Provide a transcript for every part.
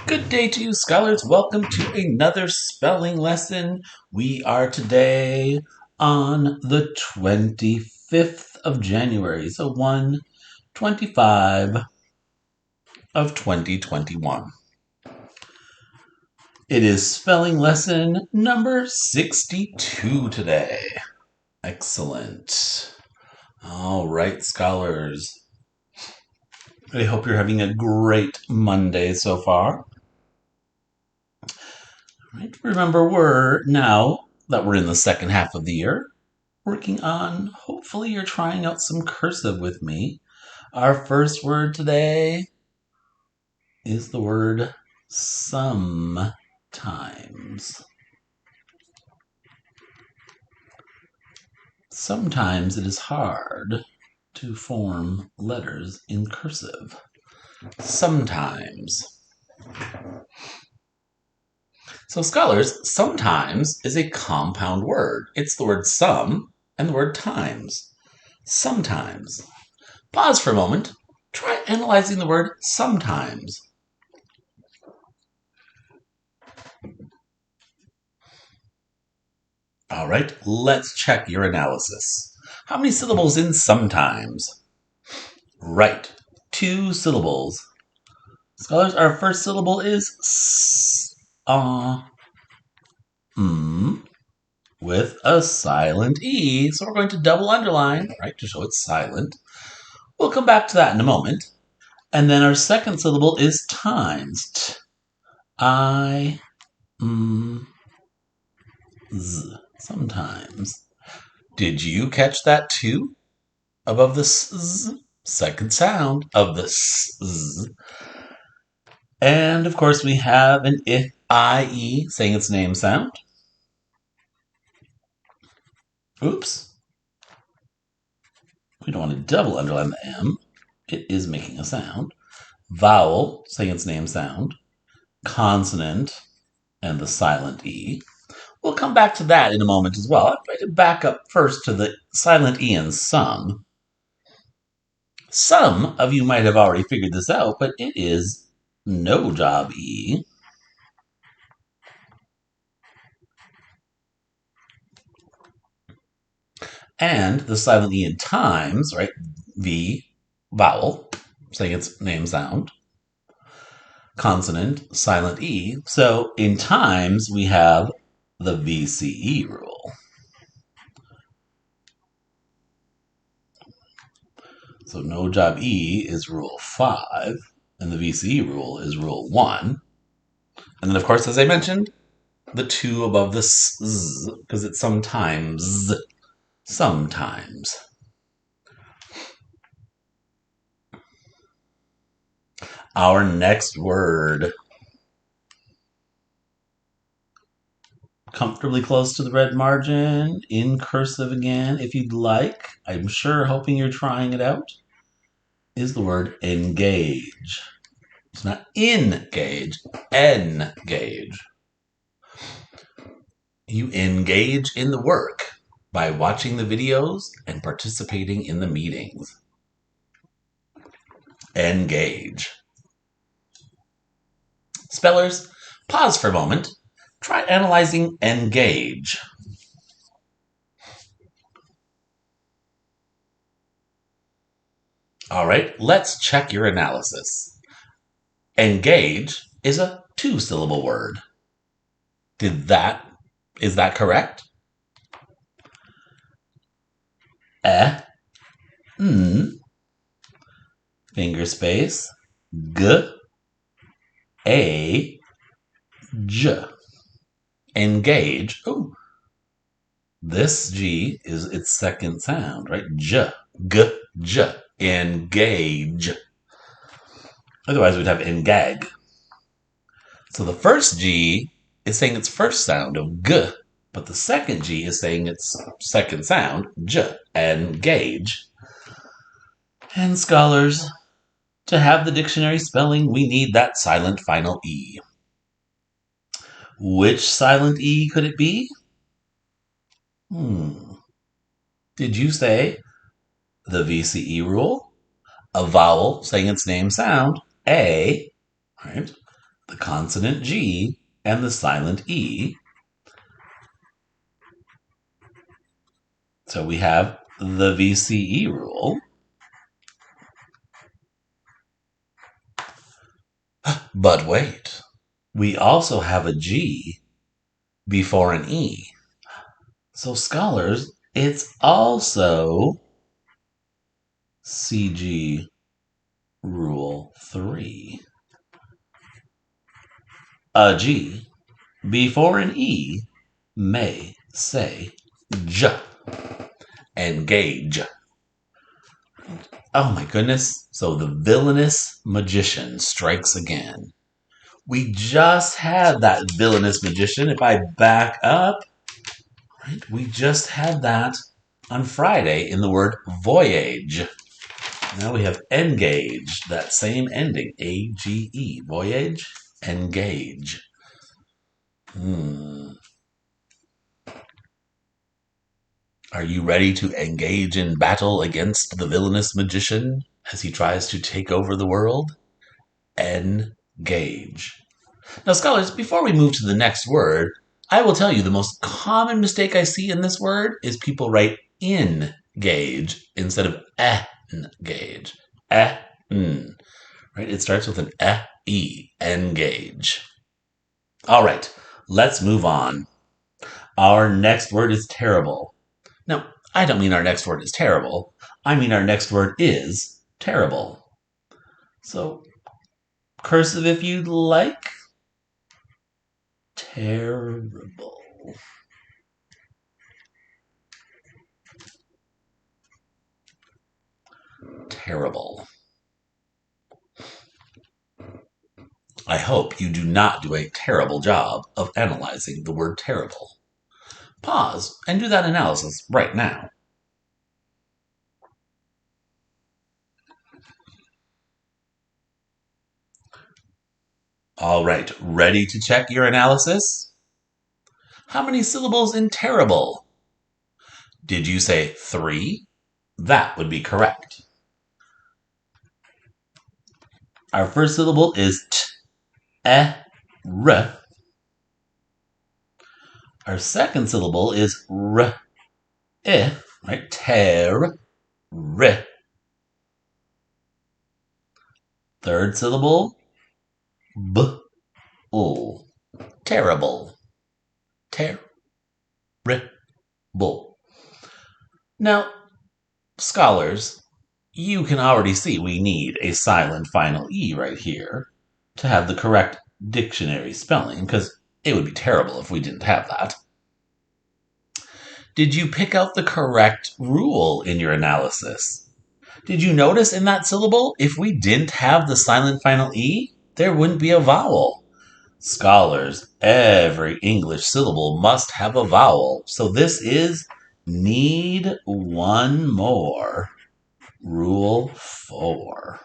Good day to you, scholars. Welcome to another spelling lesson. We are today on the 25th of January, so 1/25 of 2021. It is spelling lesson number 62 today. Excellent. All right, scholars. I hope you're having a great Monday so far. Right. Remember, now that we're in the second half of the year, working on, hopefully you're trying out some cursive with me. Our first word today is the word sometimes. Sometimes it is hard to form letters in cursive. Sometimes. So, scholars, sometimes is a compound word. It's the word some and the word times. Sometimes. Pause for a moment. Try analyzing the word sometimes. All right, let's check your analysis. How many syllables in sometimes? Right, 2 syllables. Scholars, our first syllable is s, with a silent E. So we're going to double underline, right, to show it's silent. We'll come back to that in a moment. And then our second syllable is times. T, I, z. Sometimes. Did you catch that too? Above the s, second sound of the s. And of course, we have an I-E saying its name sound. Oops. We don't want to double underline the M. It is making a sound. Vowel saying its name sound. Consonant and the silent E. We'll come back to that in a moment as well. I'm going to back up first to the silent E in some. Some of you might have already figured this out, but it is no job E. And the silent E in times, right? V, vowel, saying its name sound. Consonant, silent E. So in times, we have the VCE rule. So no job E is rule 5, and the VCE rule is rule 1. And then, of course, as I mentioned, the 2 above the s, because it's sometimes. Sometimes. Our next word. Comfortably close to the red margin, in cursive again, if you'd like. I'm sure, hoping you're trying it out, is the word engage. It's not engage, engage. You engage in the work by watching the videos and participating in the meetings. Engage. Spellers, pause for a moment. Try analyzing engage. All right, let's check your analysis. Engage is a 2-syllable word. Is that correct? N, finger space, g, a, j. Engage. Oh, this G is its second sound, right? J, g, j. Engage. Otherwise, we'd have engag. So the first G is saying its first sound of g, but the second G is saying its second sound, j. Engage. And scholars, to have the dictionary spelling, we need that silent final E. Which silent E could it be? Did you say the VCE rule? A vowel saying its name sound, A, right? the consonant G and the silent E. So we have the VCE rule. But wait, we also have a G before an E. So scholars, it's also CG Rule 3. A G before an E may say J. Engage. Oh my goodness. So the villainous magician strikes again. We just had that villainous magician. If I back up, right, we just had that on Friday in the word voyage. Now we have engage, that same ending, A-G-E, voyage, engage. Are you ready to engage in battle against the villainous magician as he tries to take over the world? Engage. Now, scholars, before we move to the next word, I will tell you the most common mistake I see in this word is people write engage instead of engage. Right? It starts with an E, engage. All right, let's move on. Our next word is terrible. Now, I don't mean our next word is terrible. I mean our next word is terrible. So, cursive if you'd like. Terrible. Terrible. I hope you do not do a terrible job of analyzing the word terrible. Pause and do that analysis right now. All right, ready to check your analysis? How many syllables in terrible? Did you say 3? That would be correct. Our first syllable is t, r. Our second syllable is r, right? Ter, r. Third syllable, b, ul. Terrible. Terrible. Now, scholars, you can already see we need a silent final E right here to have the correct dictionary spelling, because it would be terrible if we didn't have that. Did you pick out the correct rule in your analysis? Did you notice in that syllable, if we didn't have the silent final E, there wouldn't be a vowel? Scholars, every English syllable must have a vowel, so this is need one more. Rule 4.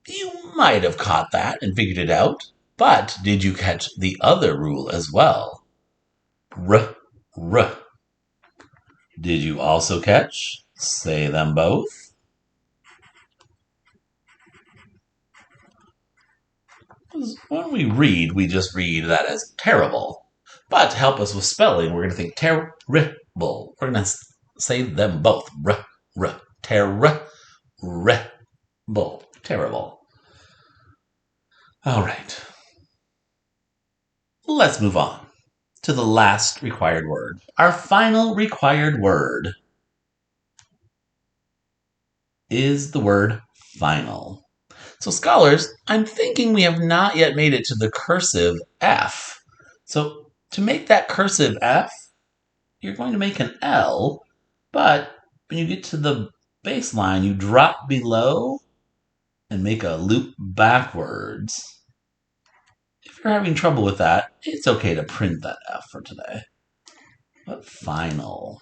You might have caught that and figured it out, but did you catch the other rule as well? R. Did you also catch? Say them both. When we read, we just read that as terrible. But to help us with spelling, we're going to think terrible. We're going to say them both. Terrible. Terrible. All right. Let's move on to the last required word. Our final required word is the word final. So scholars, I'm thinking we have not yet made it to the cursive F. So to make that cursive F, you're going to make an L, but when you get to the baseline, you drop below and make a loop backwards. If you're having trouble with that, it's okay to print that F for today. But final.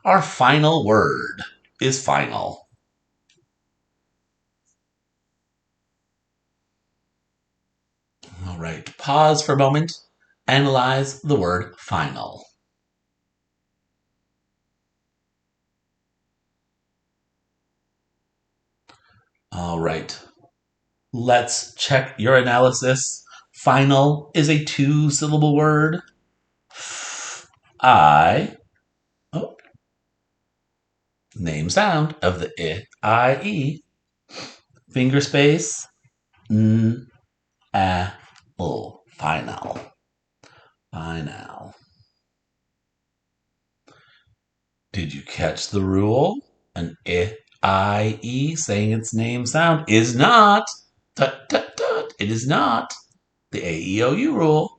Our final word is final. All right, pause for a moment. Analyze the word final. All right. Let's check your analysis. Final is a two-syllable word. I. Oh, name sound of the I, E. Finger space. N, A, L. Final. Final. Did you catch the rule? An I, E saying its name sound is not. Tut, tut, tut. It is not the AEOU rule.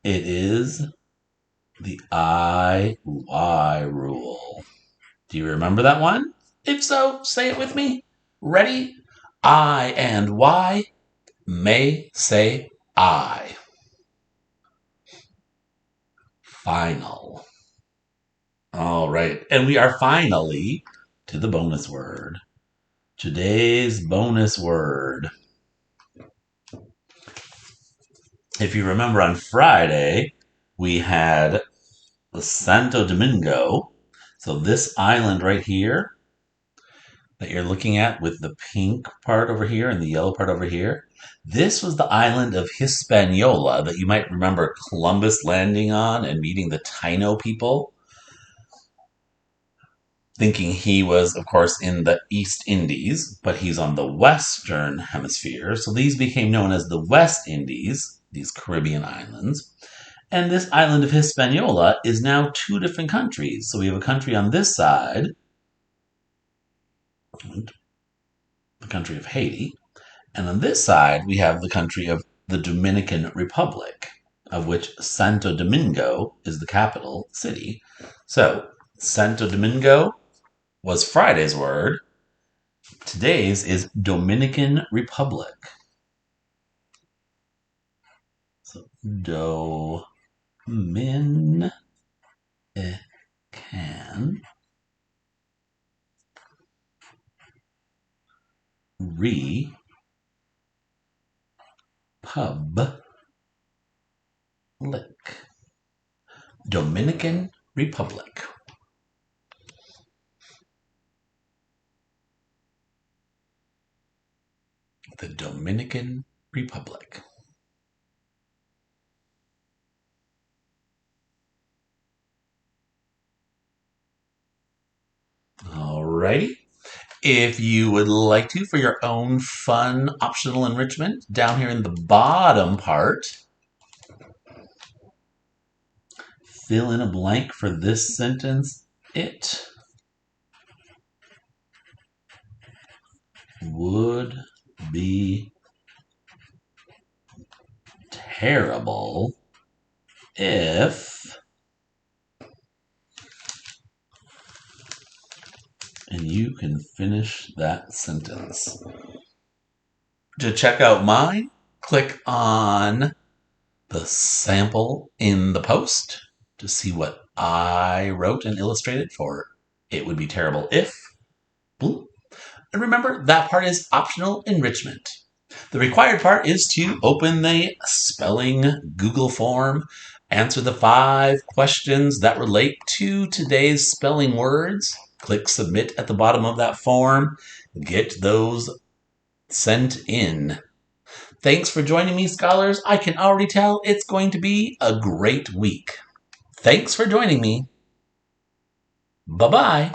It is the I-Y rule. Do you remember that one? If so, say it with me. Ready? I and Y may say I. Final. All right. And we are finally to the bonus word. Today's bonus word. If you remember on Friday, we had the Santo Domingo. So this island right here that you're looking at with the pink part over here and the yellow part over here, this was the island of Hispaniola that you might remember Columbus landing on and meeting the Taino people, thinking he was, of course, in the East Indies, but he's on the Western Hemisphere. So these became known as the West Indies, these Caribbean islands. And this island of Hispaniola is now two different countries. So we have a country on this side, the country of Haiti, and on this side we have the country of the Dominican Republic, of which Santo Domingo is the capital city. So Santo Domingo was Friday's word. Today's is Dominican Republic. So Dominican Republic. Dominican Republic. The Dominican Republic. Alrighty. If you would like to, for your own fun optional enrichment, down here in the bottom part, fill in a blank for this sentence. It would be terrible if, and you can finish that sentence. To check out mine, click on the sample in the post to see what I wrote and illustrated for It Would Be Terrible If. And remember, that part is optional enrichment. The required part is to open the spelling Google form, answer the 5 questions that relate to today's spelling words, click submit at the bottom of that form, get those sent in. Thanks for joining me, scholars. I can already tell it's going to be a great week. Thanks for joining me. Bye-bye.